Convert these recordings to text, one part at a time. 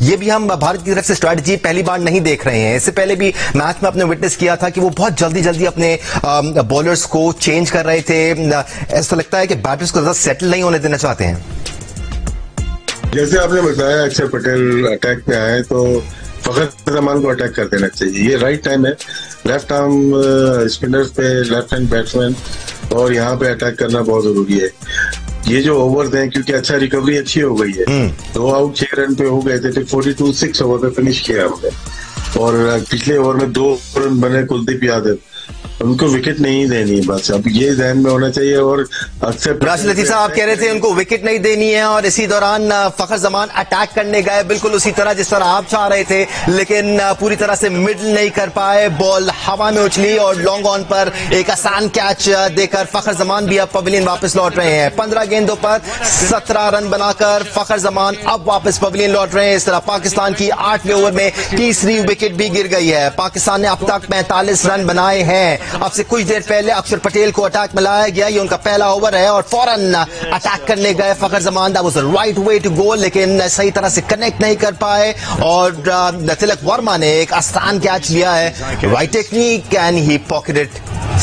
ये भी हम भारत की तरफ से स्ट्रैटेजी पहली बार नहीं देख रहे हैं। इससे पहले भी मैच में आपने विटनेस किया था कि वो बहुत जल्दी जल्दी अपने बॉलर्स को चेंज कर रहे थे। ऐसा लगता है कि बैटर्स को ज्यादा सेटल नहीं होने देना चाहते हैं। जैसे आपने बताया अक्षर पटेल अटैक पे आए तो फखर जमान को अटैक कर देना चाहिए। ये राइट टाइम है, लेफ्ट आर्म स्पिनर्स पे, लेफ्ट हैंड बैट्समैन, और यहाँ पे अटैक करना बहुत जरूरी है। ये जो ओवर्स हैं, क्योंकि अच्छा रिकवरी अच्छी हो गई है, 2 आउट 6 रन पे हो गए थे, फिर 42 ओवर पे फिनिश किया हमने, और पिछले ओवर में 2 रन बने कुलदीप यादव। उनको विकेट नहीं देनी, बस अब ये ध्यान में होना चाहिए। और अक्सर राशिद लतीफ साहब आप कह रहे थे उनको विकेट नहीं देनी है, और इसी दौरान फखर जमान अटैक करने गए बिल्कुल उसी तरह जिस तरह आप चाह रहे थे, लेकिन पूरी तरह से मिडल नहीं कर पाए। बॉल हवा में उछली और लॉन्ग ऑन पर एक आसान कैच देकर फखर जमान भी अब पवेलियन वापस लौट रहे हैं। 15 गेंदों पर 17 रन बनाकर फखर जमान अब वापस पवेलियन लौट रहे हैं। इस तरह पाकिस्तान की 8वें ओवर में तीसरी विकेट भी गिर गई है। पाकिस्तान ने अब तक 45 रन बनाए हैं। अब से कुछ देर पहले अक्षर पटेल को अटैक में लाया गया, ये उनका पहला ओवर है और फौरन अटैक करने गए Fakhar Zaman. That was the right way to go, लेकिन सही तरह से कनेक्ट नहीं कर पाए और तिलक वर्मा ने एक आसान कैच लिया है, right technique, and he pocketed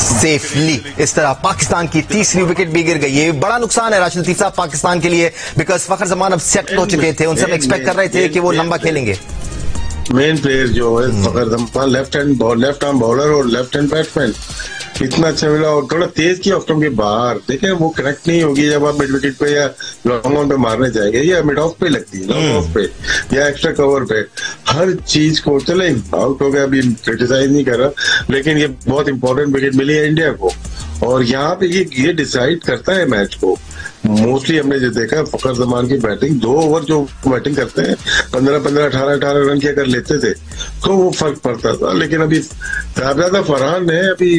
safely. इस तरह पाकिस्तान की तीसरी विकेट भी गिर गई। ये बड़ा नुकसान है राशिद लतीफ साहब पाकिस्तान के लिए, बिकॉज फखर जमान अब सेट हो चुके थे। उनसे हम एक्सपेक्ट कर रहे थे कि वो लंबा खेलेंगे। मेन प्लेयर जो है फखर जमान, लेफ्ट आर्म बॉलर और लेफ्ट हैंड बैट्समैन, इतना अच्छा मिला और थोड़ा तेज किया ऑफ के बाहर। देखें वो कनेक्ट नहीं होगी जब आप मिड विकेट पे या लॉन्ग ऑन पे मारने जाएंगे, या मिड ऑफ पे लगती है, लॉन्ग ऑफ पे या एक्स्ट्रा कवर पे। हर चीज को, चले आउट हो गया, अभी क्रिटिसाइज नहीं कर रहा, लेकिन ये बहुत इंपॉर्टेंट विकेट मिली है इंडिया को, और यहाँ पे ये डिसाइड करता है मैच को। मोस्टली हमने जो देखा फखर जमान की बैटिंग, 2 ओवर जो बैटिंग करते हैं 15-15, 18-18 रन की अगर लेते थे तो वो फर्क पड़ता था। लेकिन अभी साहबजादा फरहान है, अभी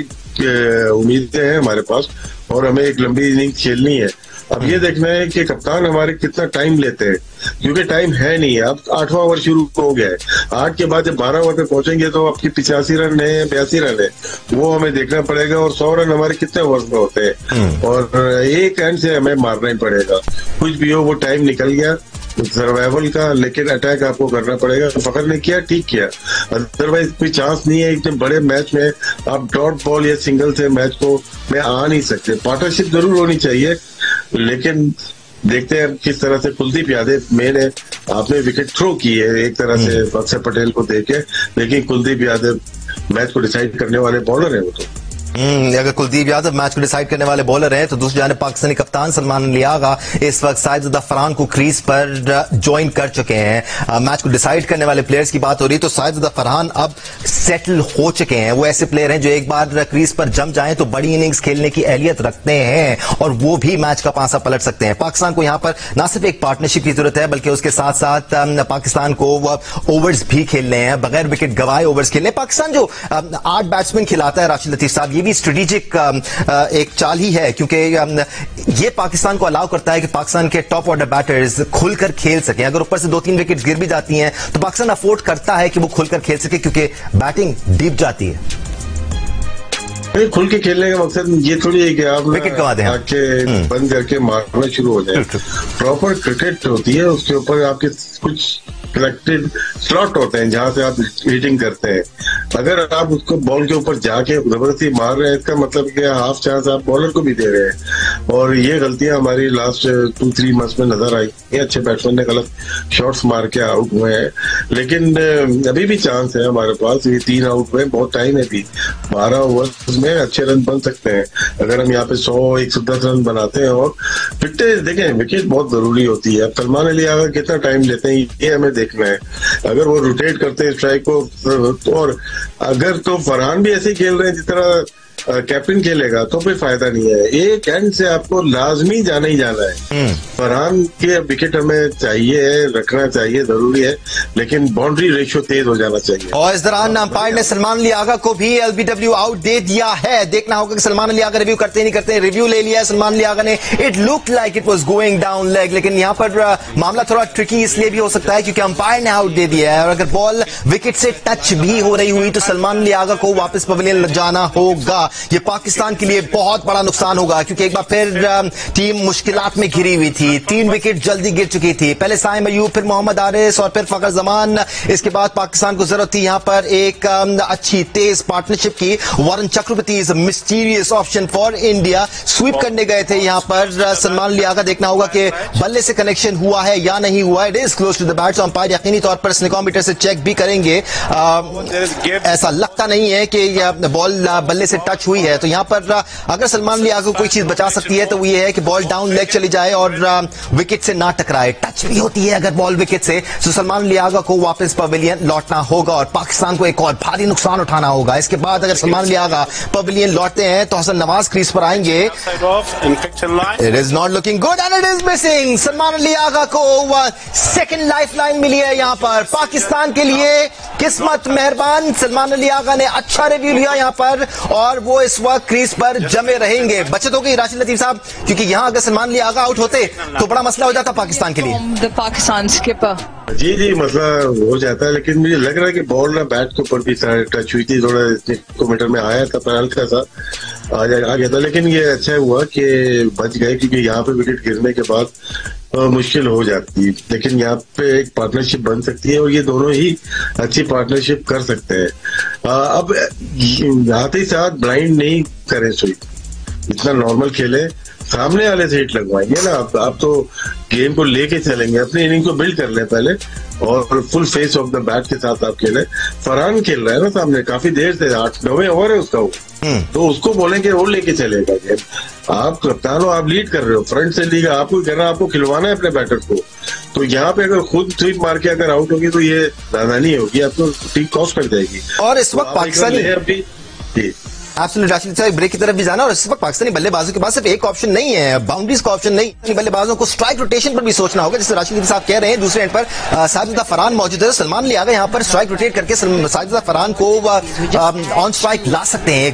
उम्मीदें हैं हमारे पास और हमें एक लंबी इनिंग खेलनी है। अब ये देखना है कि कप्तान हमारे कितना टाइम लेते हैं, क्योंकि टाइम है नहीं। अब 8वां ओवर शुरू हो गया है, 8 के बाद जब 12 ओवर पे पहुंचेंगे तो आपकी 85 रन है, 82 रन है, वो हमें देखना पड़ेगा। और 100 रन हमारे कितने ओवर में होते हैं, और एक एंड से हमें मारना ही पड़ेगा। कुछ भी हो, वो टाइम निकल गया सर्वाइवल का, लेकिन अटैक आपको करना पड़ेगा। फखर ने किया, ठीक किया, अदरवाइज कोई चांस नहीं है। इतने बड़े मैच में आप डॉट बॉल या सिंगल से मैच को में आ नहीं सकते। पार्टनरशिप जरूर होनी चाहिए, लेकिन देखते हैं किस तरह से। कुलदीप यादव मेन है, आपने विकेट थ्रो की है एक तरह से अक्षर पटेल को देके, लेकिन कुलदीप यादव मैच को डिसाइड करने वाले बॉलर है वो तो। अगर कुलदीप यादव मैच को डिसाइड करने वाले बॉलर हैं तो दूसरी जानिब पाकिस्तानी कप्तान सलमान अली आगा इस वक्त साजिद फरहान को क्रीज पर ज्वाइन कर चुके हैं। मैच को डिसाइड करने वाले प्लेयर्स की बात हो रही तो साजिद फरहान अब सेटल हो चुके हैं। वो ऐसे प्लेयर हैं जो एक बार क्रीज पर जम जाएं तो बड़ी इनिंग्स खेलने की अहलियत रखते हैं और वो भी मैच का पासा पलट सकते हैं। पाकिस्तान को यहां पर न सिर्फ एक पार्टनरशिप की जरूरत है, बल्कि उसके साथ साथ पाकिस्तान को ओवर्स भी खेलने हैं, बगैर विकेट गवाए ओवर्स खेलने। पाकिस्तान जो 8 बैट्समैन खिलाता है राशिद लतीफ साहब, भी स्ट्रेटेजिक एक चाल ही है, क्योंकि ये पाकिस्तान को अलाउ करता है कि पाकिस्तान के टॉप ऑर्डर बैटर्स खुलकर खेल सकें। अगर ऊपर से 2-3 विकेट्स गिर भी जाती हैं तो पाकिस्तान अफोर्ड करता है कि वो खुलकर खेल सके, क्योंकि बैटिंग डीप जाती है। खुल के खेलने का मकसद ये थोड़ी है कि आप विकेट गवा दें, आंखें बंद करके मारना शुरू हो जाए। प्रॉपर क्रिकेट होती है, उसके ऊपर आपके कुछ कलेक्टेड स्लॉट होते हैं जहां से आप हिटिंग करते हैं। अगर आप उसको बॉल के ऊपर जाके जबरदस्ती मार रहे हैं, इसका मतलब कि हाफ चांस आप बॉलर को भी दे रहे हैं, और ये गलतियां हमारी लास्ट 2-3 मैच में नजर आई। अच्छे बैट्समैन ने गलत शॉट्स मार के आउट हुए हैं, लेकिन अभी भी चांस है हमारे पास। ये 3 आउट में बहुत टाइम है, अभी 12 ओवर में अच्छे रन बन सकते हैं अगर हम यहाँ पे 100-110 रन बनाते हैं। और विकेट देखें, विकेट बहुत जरूरी होती है। अब सलमान अली आगा कितना टाइम लेते हैं ये हमें देखना है। अगर वो रोटेट करते हैं स्ट्राइक को, और अगर तो फरहान भी ऐसे खेल रहे हैं जिस तरह कैप्टन खेलेगा तो कोई फायदा नहीं है। एक एंड से आपको लाजमी जाना ही जाना है। फरहान के विकेट हमें चाहिए, रखना चाहिए, जरूरी है, लेकिन बाउंड्री रेशियो तेज हो जाना चाहिए। और इस दौरान अंपायर ने सलमान अली आगा को भी एलबीडब्ल्यू आउट दे दिया है। देखना होगा कि सलमान अली आगा रिव्यू करते नहीं करते। रिव्यू ले लिया है सलमान अली आगा ने, it look like it was going down leg, लेकिन यहाँ पर मामला थोड़ा ट्रिकी इसलिए भी हो सकता है क्योंकि अंपायर ने आउट दे दिया है, और अगर बॉल विकेट से टच भी हो रही हुई तो सलमान अली आगा को वापस पवेलियन जाना होगा। ये पाकिस्तान के लिए बहुत बड़ा नुकसान होगा, क्योंकि एक बार फिर टीम मुश्किलात में घिरी हुई थी। 3 विकेट जल्दी गिर चुकी थी, पहले साइम अयूब, फिर मोहम्मद आरिस और फिर फखर जमान। इसके बाद पाकिस्तान को जरूरत थी यहां पर एक अच्छी तेज पार्टनरशिप की। Varun Chakravarthy is mysterious option for India. Sweep करने गए थे यहां पर सलमान लियागा। देखना होगा कि बल्ले से कनेक्शन हुआ है या नहीं हुआ। It is close to the bat, umpire यकीनी तौर पर स्निकोमीटर से चेक भी करेंगे। ऐसा लगता नहीं है कि बॉल बल्ले से टच हुई है, तो यहां पर अगर सलमान लियागा को कोई चीज बचा सकती है तो वो ये है कि बॉल डाउन लेग चली जाए और विकेट से ना टकराए। टच भी होती है अगर बॉल विकेट से, तो सलमान लियागा को वापस पवेलियन लौटना होगा और पाकिस्तान को एक और भारी नुकसान उठाना होगा। इसके बाद अगर सलमान लियागा पवेलियन लौटते हैं तो हसन नवाज क्रीज पर आएंगे। It is not looking good and it is missing. Salman लियागा को सेकंड लाइफलाइन मिली है यहां पर पाकिस्तान के लिए। किस्मत मेहरबान, सलमान लियागा ने अच्छा रिव्यू लिया यहां पर और वो इस वक्त क्रीज पर जमे रहेंगे। बचत हो गई राशिद लतीफ साहब, क्योंकि यहां अगर सलमान लियागा आउट होते तो बड़ा मसला हो जाता पाकिस्तान के लिए। पाकिस्तान स्किपर जी मसला हो जाता है, लेकिन मुझे लग रहा है कि बॉल ना बैट के ऊपर भी टच हुई थी, थोड़ा मीटर में आया था पर हल्का सा आ गया था। लेकिन ये अच्छा हुआ कि बच गए, क्योंकि यहाँ पे विकेट गिरने के बाद मुश्किल हो जाती है। लेकिन यहाँ पे एक पार्टनरशिप बन सकती है और ये दोनों ही अच्छी पार्टनरशिप कर सकते हैं। अब आते ही साथ ब्लाइंड नहीं करें स्वीप, इतना नॉर्मल खेले, सामने वाले से हिट लगवाएंगे ना। आप तो गेम को लेके चलेंगे, अपनी इनिंग को बिल्ड कर ले पहले और full face of the bat के साथ आप खेले। फरहान खेल रहा है ना सामने, काफी देर से 8-9 ओवर है उसका वो, तो उसको बोलेंगे वो लेके चलेगा गेम। आप कप्तान हो, आप लीड कर रहे हो, फ्रंट से लीग आपको करना, आपको खिलवाना है अपने बैटर को। तो यहाँ पे अगर खुद स्वीप मार के अगर आउट होगी तो ये नादानी होगी, आपको टीम कॉस्ट कर जाएगी। और इस वक्त पाकिस्तानी एब्सोल्युटली राशिद साहब ब्रेक की तरफ भी जाना, और इस वक्त पाकिस्तानी बल्लेबाजों के पास सिर्फ एक ऑप्शन नहीं है, बाउंड्रीज का ऑप्शन नहीं। बल्लेबाजों को स्ट्राइक रोटेशन पर भी सोचना होगा, जैसे राशिद साहब कह रहे हैं। दूसरे एंड पर साजिदा फरहान मौजूद है, सलमान लियागा यहाँ पर स्ट्राइक रोटेट करके साजिदा फरहान को ऑन स्ट्राइक ला सकते हैं।